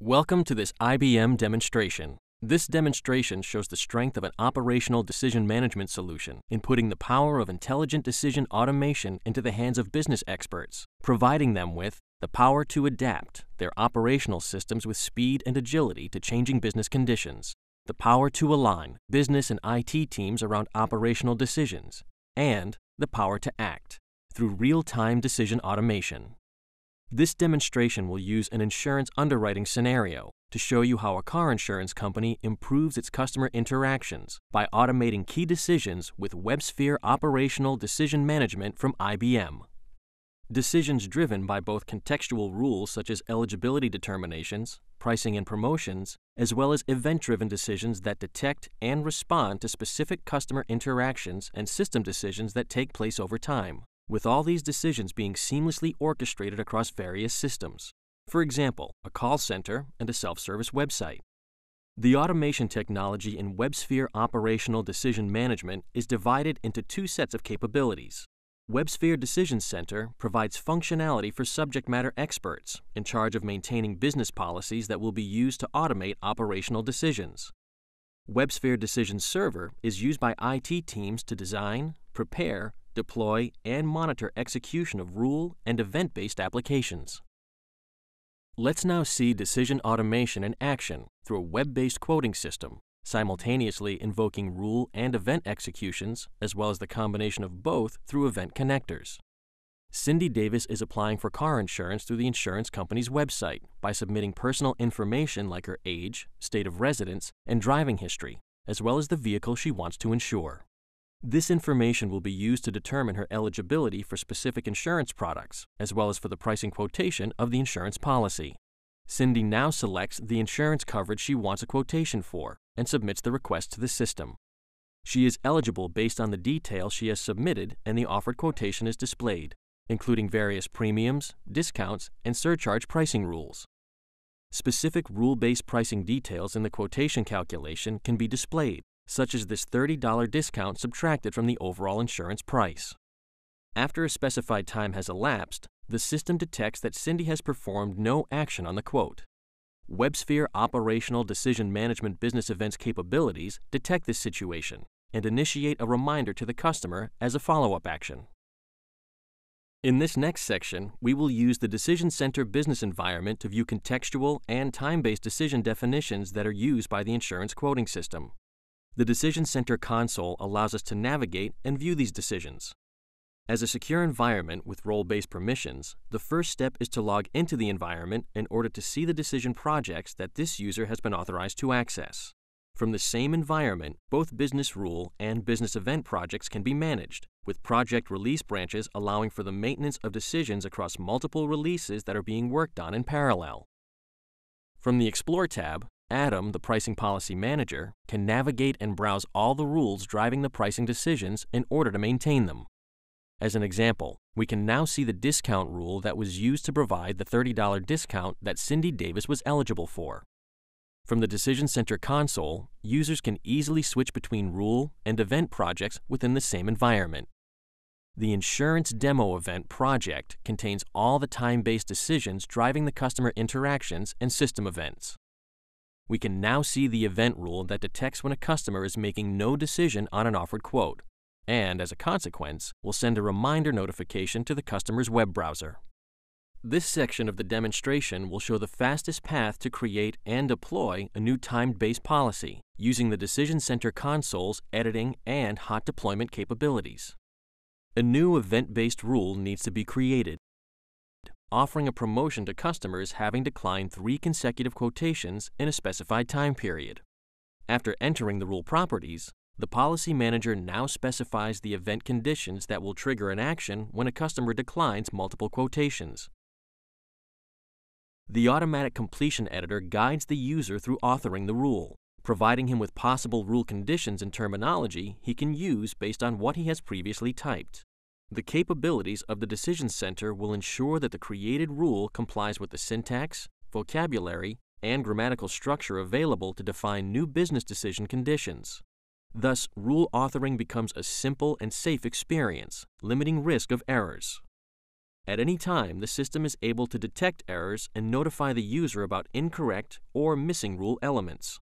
Welcome to this IBM demonstration. This demonstration shows the strength of an operational decision management solution in putting the power of intelligent decision automation into the hands of business experts, providing them with the power to adapt their operational systems with speed and agility to changing business conditions, the power to align business and IT teams around operational decisions, and the power to act through real-time decision automation. This demonstration will use an insurance underwriting scenario to show you how a car insurance company improves its customer interactions by automating key decisions with WebSphere Operational Decision Management from IBM. Decisions driven by both contextual rules such as eligibility determinations, pricing and promotions, as well as event-driven decisions that detect and respond to specific customer interactions and system decisions that take place over time, with all these decisions being seamlessly orchestrated across various systems. For example, a call center and a self-service website. The automation technology in WebSphere Operational Decision Management is divided into two sets of capabilities. WebSphere Decision Center provides functionality for subject matter experts in charge of maintaining business policies that will be used to automate operational decisions. WebSphere Decision Server is used by IT teams to design, prepare, deploy, and monitor execution of rule and event-based applications. Let's now see decision automation in action through a web-based quoting system, simultaneously invoking rule and event executions, as well as the combination of both through event connectors. Cindy Davis is applying for car insurance through the insurance company's website by submitting personal information like her age, state of residence, and driving history, as well as the vehicle she wants to insure. This information will be used to determine her eligibility for specific insurance products, as well as for the pricing quotation of the insurance policy. Cindy now selects the insurance coverage she wants a quotation for and submits the request to the system. She is eligible based on the details she has submitted, and the offered quotation is displayed, including various premiums, discounts, and surcharge pricing rules. Specific rule-based pricing details in the quotation calculation can be displayed, such as this $30 discount subtracted from the overall insurance price. After a specified time has elapsed, the system detects that Cindy has performed no action on the quote. WebSphere Operational Decision Management business events capabilities detect this situation and initiate a reminder to the customer as a follow-up action. In this next section, we will use the Decision Center business environment to view contextual and time-based decision definitions that are used by the insurance quoting system. The Decision Center console allows us to navigate and view these decisions. As a secure environment with role-based permissions, the first step is to log into the environment in order to see the decision projects that this user has been authorized to access. From the same environment, both business rule and business event projects can be managed, with project release branches allowing for the maintenance of decisions across multiple releases that are being worked on in parallel. From the Explore tab, Adam, the Pricing Policy Manager, can navigate and browse all the rules driving the pricing decisions in order to maintain them. As an example, we can now see the discount rule that was used to provide the $30 discount that Cindy Davis was eligible for. From the Decision Center console, users can easily switch between rule and event projects within the same environment. The Insurance Demo Event project contains all the time-based decisions driving the customer interactions and system events. We can now see the event rule that detects when a customer is making no decision on an offered quote, and as a consequence, will send a reminder notification to the customer's web browser. This section of the demonstration will show the fastest path to create and deploy a new time-based policy using the Decision Center console's editing and hot deployment capabilities. A new event-based rule needs to be created, offering a promotion to customers having declined 3 consecutive quotations in a specified time period. After entering the rule properties, the policy manager now specifies the event conditions that will trigger an action when a customer declines multiple quotations. The automatic completion editor guides the user through authoring the rule, providing him with possible rule conditions and terminology he can use based on what he has previously typed. The capabilities of the Decision Center will ensure that the created rule complies with the syntax, vocabulary, and grammatical structure available to define new business decision conditions. Thus, rule authoring becomes a simple and safe experience, limiting risk of errors. At any time, the system is able to detect errors and notify the user about incorrect or missing rule elements.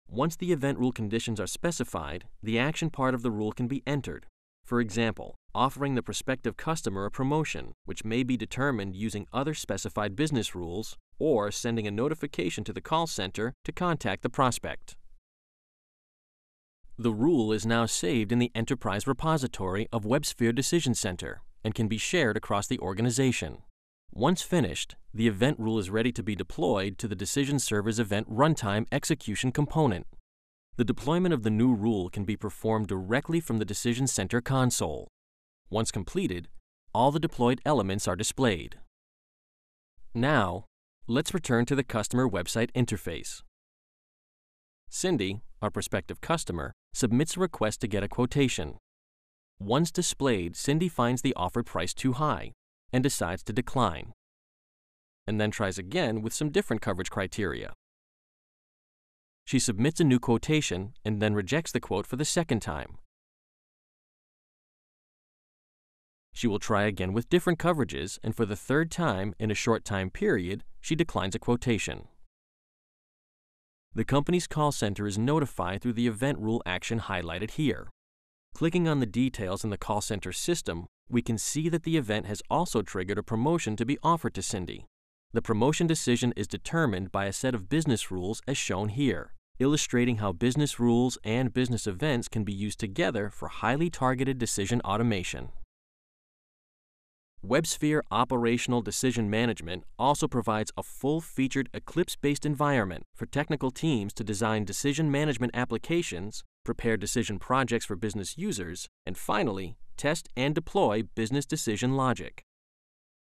Once the event rule conditions are specified, the action part of the rule can be entered. For example, offering the prospective customer a promotion, which may be determined using other specified business rules, or sending a notification to the call center to contact the prospect. The rule is now saved in the enterprise repository of WebSphere Decision Center and can be shared across the organization. Once finished, the event rule is ready to be deployed to the decision server's event runtime execution component. The deployment of the new rule can be performed directly from the Decision Center console. Once completed, all the deployed elements are displayed. Now, let's return to the customer website interface. Cindy, our prospective customer, submits a request to get a quotation. Once displayed, Cindy finds the offered price too high and decides to decline, and then tries again with some different coverage criteria. She submits a new quotation and then rejects the quote for the second time. She will try again with different coverages, and for the third time in a short time period, she declines a quotation. The company's call center is notified through the event rule action highlighted here. Clicking on the details in the call center system, we can see that the event has also triggered a promotion to be offered to Cindy. The promotion decision is determined by a set of business rules as shown here, illustrating how business rules and business events can be used together for highly targeted decision automation. WebSphere Operational Decision Management also provides a full-featured Eclipse-based environment for technical teams to design decision management applications, prepare decision projects for business users, and finally, test and deploy business decision logic.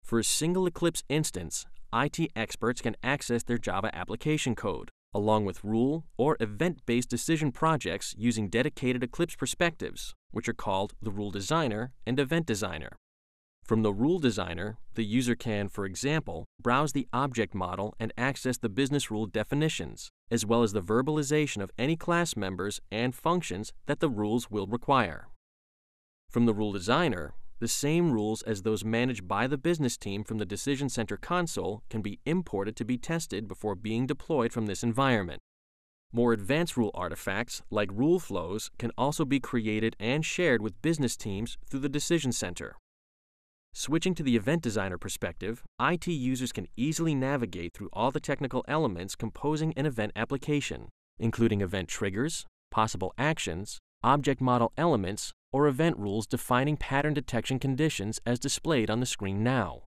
For a single Eclipse instance, IT experts can access their Java application code, along with rule or event-based decision projects using dedicated Eclipse perspectives, which are called the Rule Designer and Event Designer. From the Rule Designer, the user can, for example, browse the object model and access the business rule definitions, as well as the verbalization of any class members and functions that the rules will require. From the Rule Designer, the same rules as those managed by the business team from the Decision Center console can be imported to be tested before being deployed from this environment. More advanced rule artifacts, like rule flows, can also be created and shared with business teams through the Decision Center. Switching to the Event Designer perspective, IT users can easily navigate through all the technical elements composing an event application, including event triggers, possible actions, object model elements, or event rules defining pattern detection conditions as displayed on the screen now.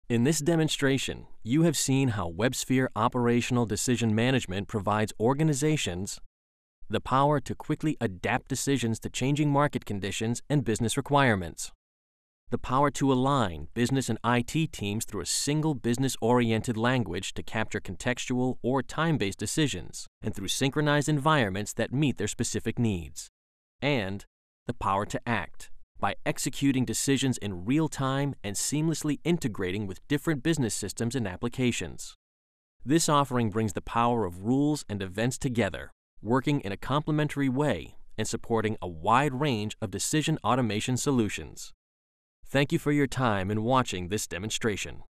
In this demonstration, you have seen how WebSphere Operational Decision Management provides organizations the power to quickly adapt decisions to changing market conditions and business requirements, the power to align business and IT teams through a single business-oriented language to capture contextual or time-based decisions, and through synchronized environments that meet their specific needs, and the power to act by executing decisions in real time and seamlessly integrating with different business systems and applications. This offering brings the power of rules and events together, working in a complementary way and supporting a wide range of decision automation solutions. Thank you for your time in watching this demonstration.